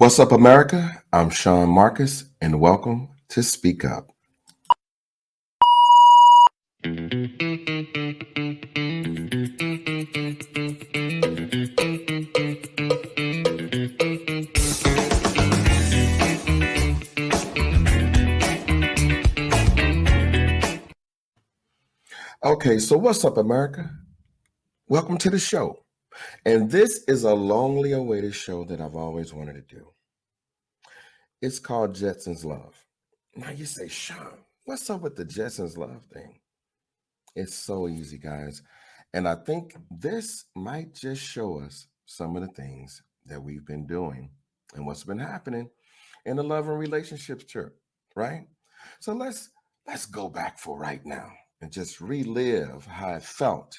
What's up, America? I'm Sean Marcus, and welcome to Speak Up. Okay, so what's up, America? Welcome to the show. And this is a longly awaited show that I've always wanted to do. It's called Jetsons Love. Now you say, Sean, what's up with the Jetsons Love thing? It's so easy, guys. And I think this might just show us some of the things that we've been doing and what's been happening in the love and relationships church, right? So let's go back for right now and just relive how it felt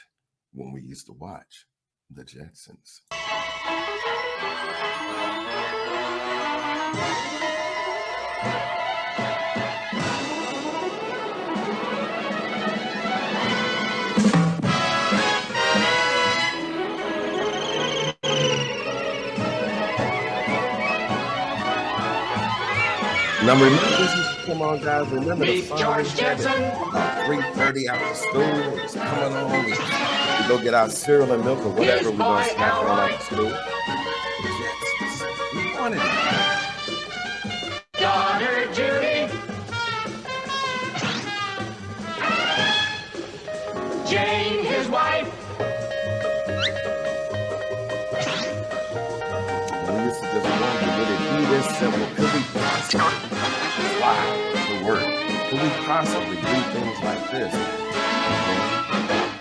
when we used to watch the Jetsons. Now remember this, come on guys, remember the fun George Jetson. About 3:30 after school, it's coming on. We go get our cereal and milk or whatever we're gonna snack on after school. The Jetsons. We wanted it. Daughter Judy. Jane, his wife. And we used to just wonder, would it be this simple? Could we possibly fly the word? Could we possibly do things like this? Okay.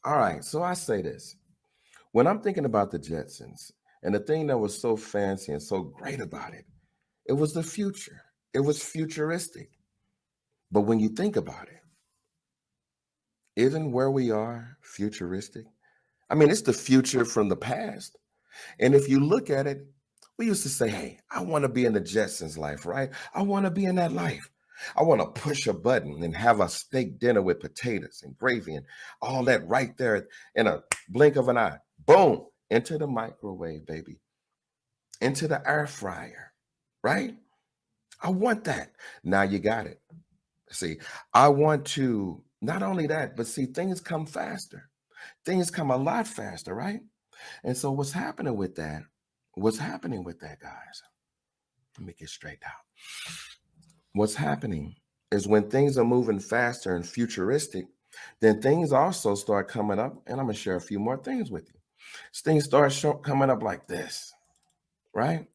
All right, so I say this. When I'm thinking about the Jetsons, and the thing that was so fancy and so great about it, it was the future. It was futuristic. But when you think about it, isn't where we are futuristic? I mean, it's the future from the past. And if you look at it, we used to say, hey, I want to be in the Jetsons life, right? I want to be in that life. I want to push a button and have a steak dinner with potatoes and gravy and all that right there in a blink of an eye. Boom, into the microwave, baby, into the air fryer, right? I want that. Now you got it. See, I want to, not only that, but see, things come faster. Things come a lot faster, right? And so what's happening with that? What's happening with that, guys? Let me get straight out. What's happening is when things are moving faster and futuristic, then things also start coming up, and I'm going to share a few more things with you. Things start coming up like this, right?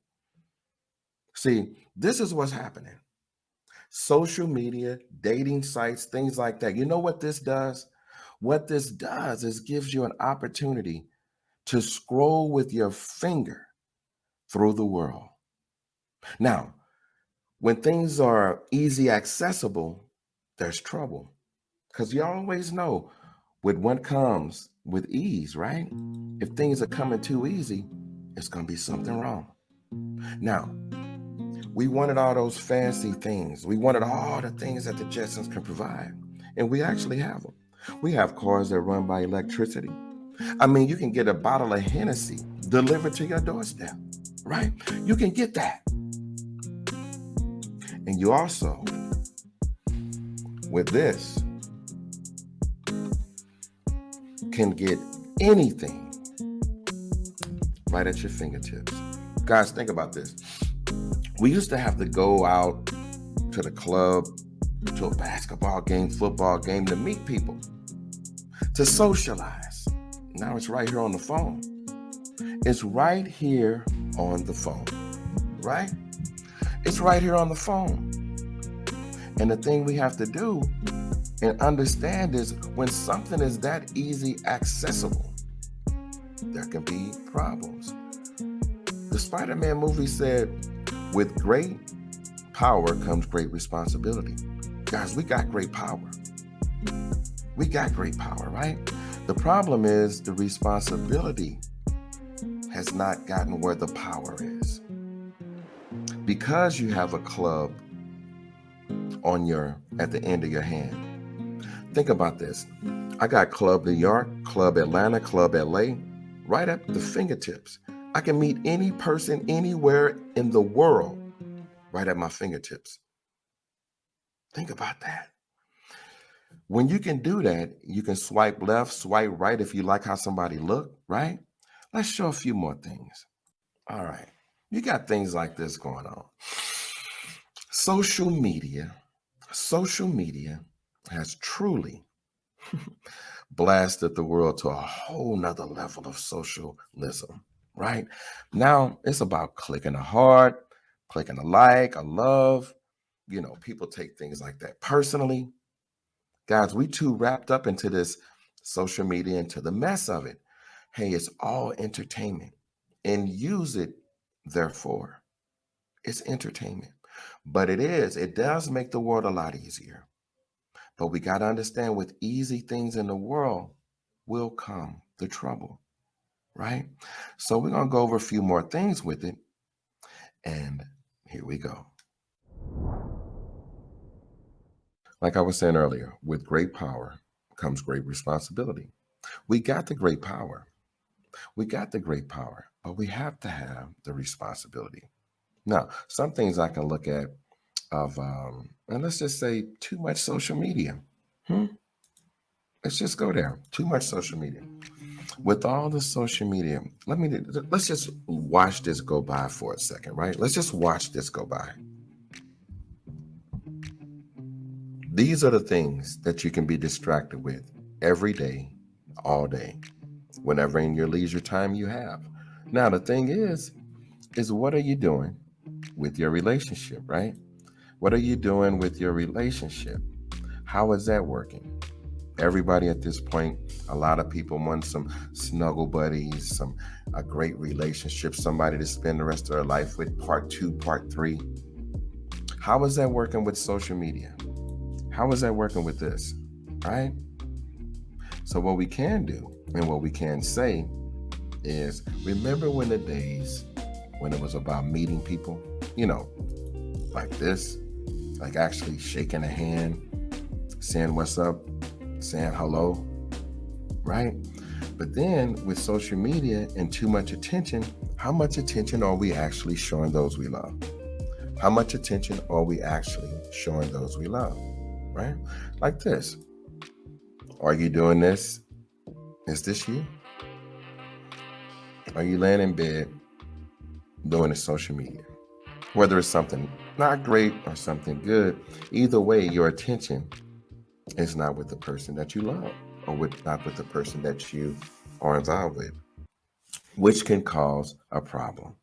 See, this is what's happening. Social media, dating sites, things like that. You know what this does? What this does is gives you an opportunity to scroll with your finger through the world. Now, when things are easy accessible, there's trouble. Because you always know with what comes with ease, right? If things are coming too easy, it's going to be something wrong. Now, we wanted all those fancy things. We wanted all the things that the Jetsons can provide. And we actually have them. We have cars that run by electricity. I mean, you can get a bottle of Hennessy delivered to your doorstep, right? You can get that. And you also, with this, can get anything right at your fingertips. Guys, think about this. We used to have to go out to the club, to a basketball game, football game, to meet people, to socialize. Now it's right here on the phone. It's right here on the phone, right? It's right here on the phone. And the thing we have to do and understand is when something is that easy accessible, there can be problems. The Spider-Man movie said, with great power comes great responsibility. Guys, we got great power. We got great power, right? The problem is the responsibility has not gotten where the power is. Because you have a club at the end of your hand. Think about this. I got Club New York, Club Atlanta, Club LA, right at the fingertips. I can meet any person anywhere in the world right at my fingertips. Think about that. When you can do that, you can swipe left, swipe right if you like how somebody look, right? Let's show a few more things. All right. You got things like this going on. Social media has truly blasted the world to a whole nother level of socialism, right? Now it's about clicking a heart, clicking a like, a love. People take things like that personally. Guys, we too wrapped up into this social media, into the mess of it. Hey, it's all entertainment and use it, therefore. It's entertainment. But it does make the world a lot easier. But we got to understand with easy things in the world will come the trouble, right? So we're going to go over a few more things with it. And here we go. Like I was saying earlier, with great power comes great responsibility. We got the great power. But we have to have the responsibility. Now, some things I can look at of, and let's just say too much social media. Let's just go there. Too much social media. With all the social media, let's just watch this go by for a second, right? Let's just watch this go by. These are the things that you can be distracted with every day, all day, whenever in your leisure time you have. Now, the thing is what are you doing with your relationship, right? What are you doing with your relationship? How is that working? Everybody at this point, a lot of people want some snuggle buddies, a great relationship, somebody to spend the rest of their life with, part 2, part 3. How is that working with social media? How is that working with this, right? So what we can do and what we can say is, remember when the days when it was about meeting people, like this, like actually shaking a hand, saying what's up, saying hello, right? But then with social media and too much attention, how much attention are we actually showing those we love? How much attention are we actually showing those we love, right? Like this. Are you doing this? Is this you? Are you laying in bed doing the social media? Whether it's something not great or something good, either way, your attention is not with the person that you love or not with the person that you are involved with, which can cause a problem.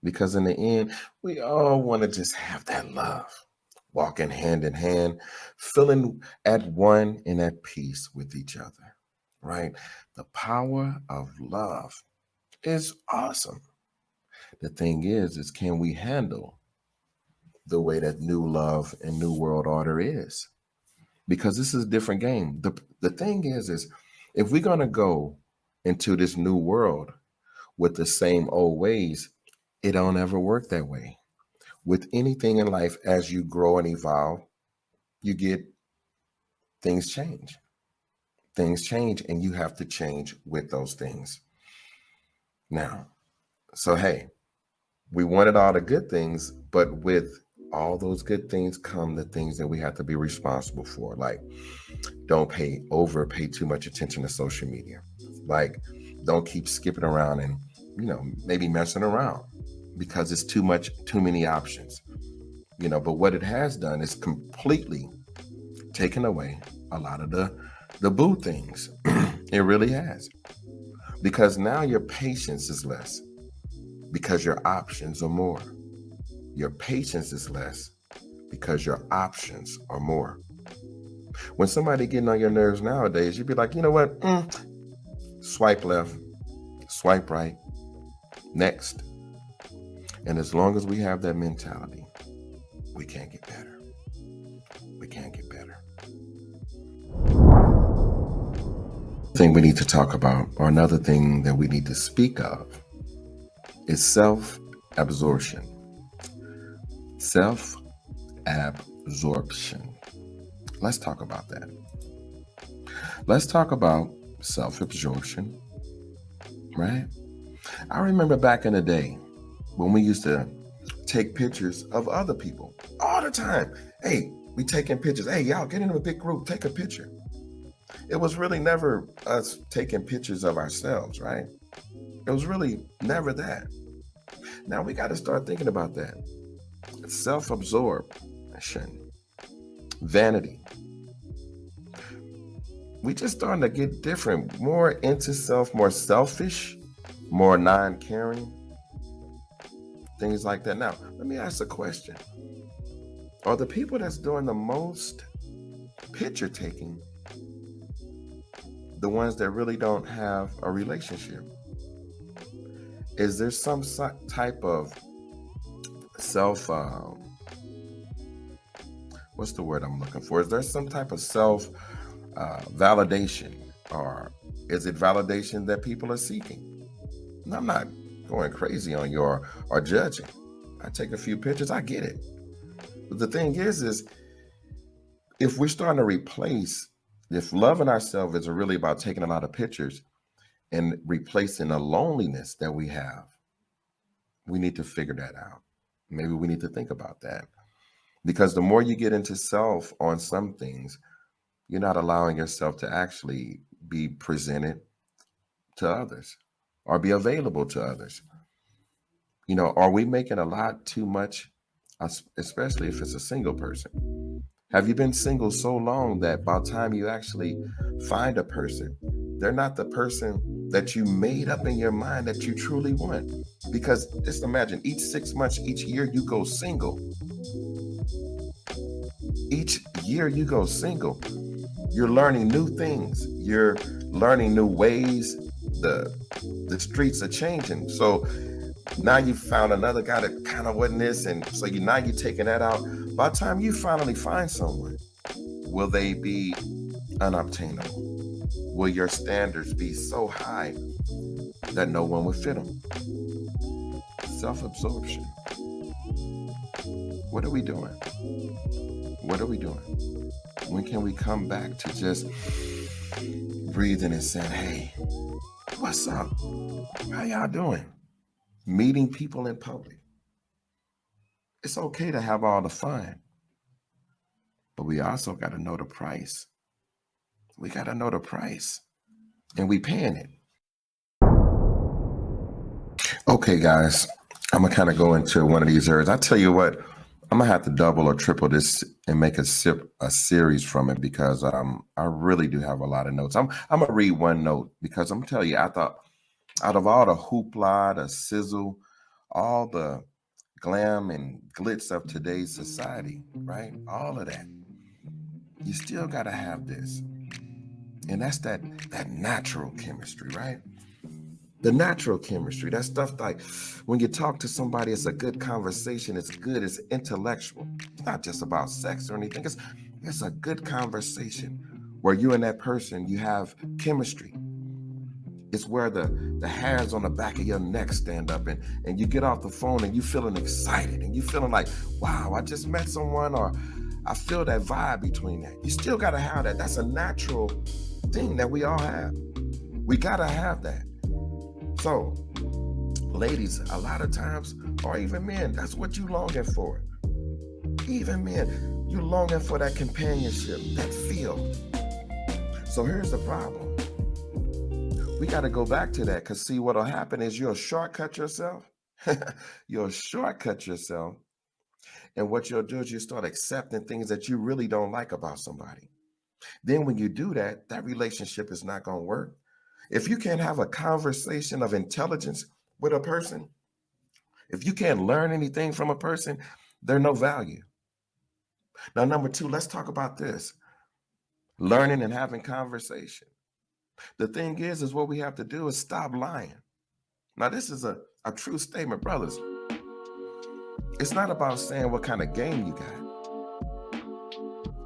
Because in the end, we all want to just have that love, walking hand in hand, feeling at one and at peace with each other, right? The power of love is awesome. The thing is can we handle the way that new love and new world order is? Because this is a different game. The thing is if we're going to go into this new world with the same old ways, it don't ever work that way. With anything in life, as you grow and evolve, you get things change. Things change and you have to change with those things. Now, so hey, we wanted all the good things, but with all those good things come the things that we have to be responsible for. Like, don't pay too much attention to social media. Like, don't keep skipping around and, maybe messing around because it's too many options. But what it has done is completely taken away a lot of the boo things. It really has. Because now your patience is less because your options are more. Your patience is less because your options are more. When somebody getting on your nerves nowadays, you'd be like, you know what? Swipe left, swipe right, next. And as long as we have that mentality, we can't get better. We can't get better. Thing we need to talk about, or another thing that we need to speak of, is self-absorption. Self-absorption. Let's talk about that. Let's talk about self-absorption, right? I remember back in the day when we used to take pictures of other people all the time. Hey, we taking pictures. Hey, y'all get in a big group, take a picture. It was really never us taking pictures of ourselves, right? It was really never that. Now we got to start thinking about that. Self-absorption, vanity. We just starting to get different, more into self, more selfish, more non-caring, things like that. Now, let me ask a question. Are the people that's doing the most picture taking the ones that really don't have a relationship? Is there some type of self, what's the word I'm looking for? Is there some type of self validation, or is it validation that people are seeking? And I'm not going crazy on you or judging. I take a few pictures, I get it. But the thing is if we're starting to replace, if loving ourselves is really about taking a lot of pictures and replacing the loneliness that we have, we need to figure that out. Maybe we need to think about that. Because the more you get into self on some things, you're not allowing yourself to actually be presented to others or be available to others. Are we making a lot too much, especially if it's a single person? Have you been single so long that by the time you actually find a person, they're not the person that you made up in your mind that you truly want? Because just imagine, each 6 months, each year you go single. Each year you go single. You're learning new things. You're learning new ways. The streets are changing. So now you found another guy that kind of wasn't this. And so now you're taking that out. By the time you finally find someone, will they be unobtainable? Will your standards be so high that no one will fit them? Self-absorption. What are we doing? What are we doing? When can we come back to just breathing and saying, hey, what's up? How y'all doing? Meeting people in public. It's okay to have all the fun, but we also got to know the price. We got to know the price, and we paying it. Okay, guys, I'm going to kind of go into one of these areas. I tell you what, I'm going to have to double or triple this and make a series from it, because I really do have a lot of notes. I'm going to read one note, because I'm going to tell you, I thought out of all the hoopla, the sizzle, all the glam and glitz of today's society, right? All of that, you still got to have this. And that's that natural chemistry, right? The natural chemistry, that stuff like when you talk to somebody, it's a good conversation. It's good. It's intellectual. It's not just about sex or anything. It's a good conversation where you and that person, you have chemistry. It's where the hairs on the back of your neck stand up, and you get off the phone and you feeling excited and you feeling like, wow, I just met someone, or I feel that vibe between that. You still got to have that. That's a natural thing that we all have. We got to have that. So, ladies, a lot of times, or even men, that's what you longing for. Even men, you're longing for that companionship, that feel. So here's the problem. We got to go back to that, because see, what'll happen is you'll shortcut yourself. You'll shortcut yourself. And what you'll do is you start accepting things that you really don't like about somebody. Then when you do that, that relationship is not going to work. If you can't have a conversation of intelligence with a person, if you can't learn anything from a person, they're no value. Now, number two, let's talk about this. Learning and having conversation. The thing is what we have to do is stop lying. Now, this is a true statement, brothers. It's not about saying what kind of game you got.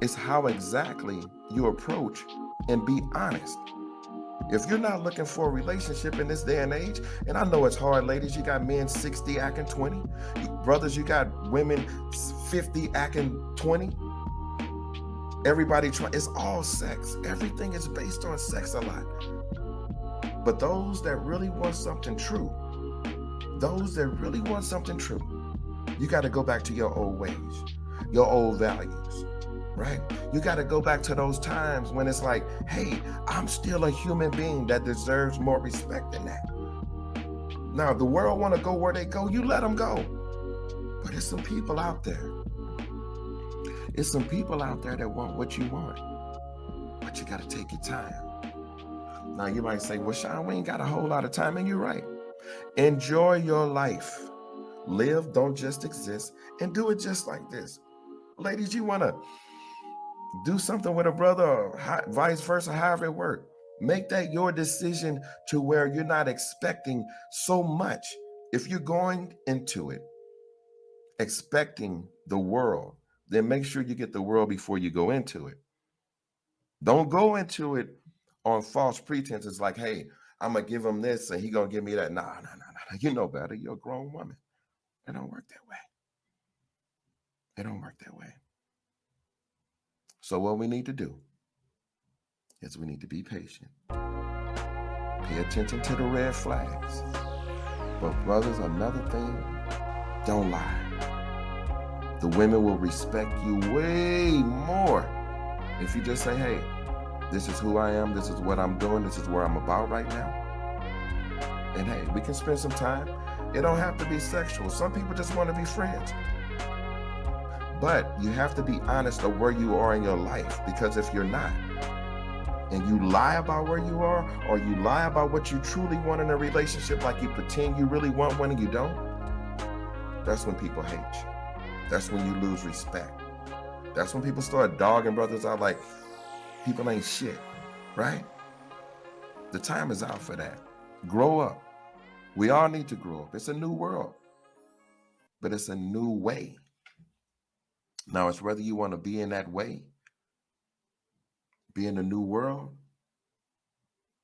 It's how exactly you approach and be honest. If you're not looking for a relationship in this day and age, and I know it's hard, ladies, you got men 60 acting 20. Brothers, you got women 50 acting 20. Everybody it's all sex. Everything is based on sex a lot. But those that really want something true, those that really want something true, you got to go back to your old ways, your old values, right? You got to go back to those times when it's like, hey, I'm still a human being that deserves more respect than that. Now, the world want to go where they go, you let them go. But there's some people out there. It's some people out there that want what you want. But you got to take your time. Now, you might say, well, Sean, we ain't got a whole lot of time. And you're right. Enjoy your life. Live, don't just exist. And do it just like this. Ladies, you want to do something with a brother or vice versa, however it works. Make that your decision to where you're not expecting so much. If you're going into it expecting the world, then make sure you get the world before you go into it. Don't go into it on false pretenses like, hey, I'm going to give him this and he going to give me that. No. You know better. You're a grown woman. It don't work that way. It don't work that way. So what we need to do is we need to be patient. Pay attention to the red flags. But brothers, another thing, don't lie. The women will respect you way more if you just say, hey, this is who I am, this is what I'm doing, this is where I'm about right now. And hey, we can spend some time. It don't have to be sexual. Some people just want to be friends. But you have to be honest of where you are in your life, because if you're not, and you lie about where you are, or you lie about what you truly want in a relationship, like you pretend you really want one and you don't, that's when people hate you. That's when you lose respect. That's when people start dogging brothers out like people ain't shit, right? The time is out for that. Grow up. We all need to grow up. It's a new world, but it's a new way. Now, it's whether you want to be in that way, be in a new world,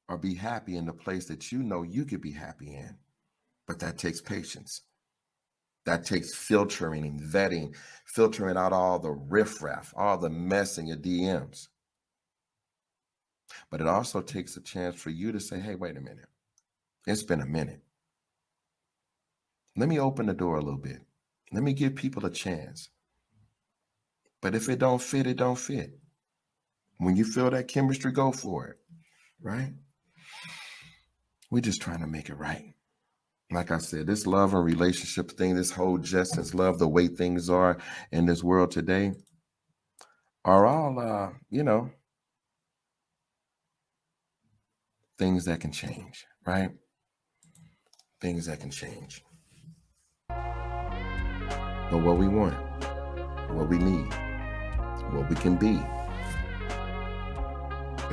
or be happy in the place that you know you could be happy in. But that takes patience. That takes filtering and vetting, filtering out all the riffraff, all the mess in your DMs. But it also takes a chance for you to say, hey, wait a minute. It's been a minute. Let me open the door a little bit. Let me give people a chance. But if it don't fit, it don't fit. When you feel that chemistry, go for it, right? We're just trying to make it right. Like I said, this love and relationship thing, this whole Jetsons love, the way things are in this world today, are all, things that can change, right? Things that can change. But what we want, what we need, what we can be,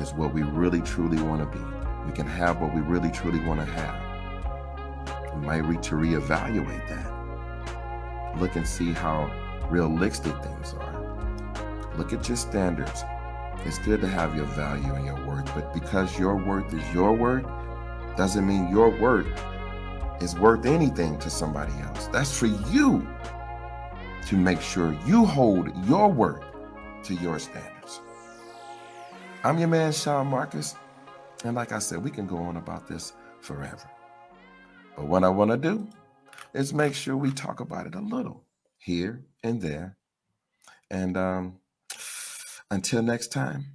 is what we really truly want to be. We can have what we really truly want to have. We might need to reevaluate that. Look and see how realistic things are. Look at your standards. It's good to have your value and your worth, but because your worth is your worth, doesn't mean your worth is worth anything to somebody else. That's for you to make sure you hold your worth to your standards. I'm your man, Sean Marcus. And like I said, we can go on about this forever. But what I want to do is make sure we talk about it a little here and there. And until next time.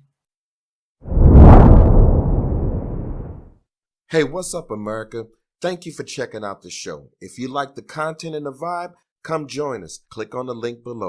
Hey, what's up, America? Thank you for checking out the show. If you like the content and the vibe, come join us. Click on the link below.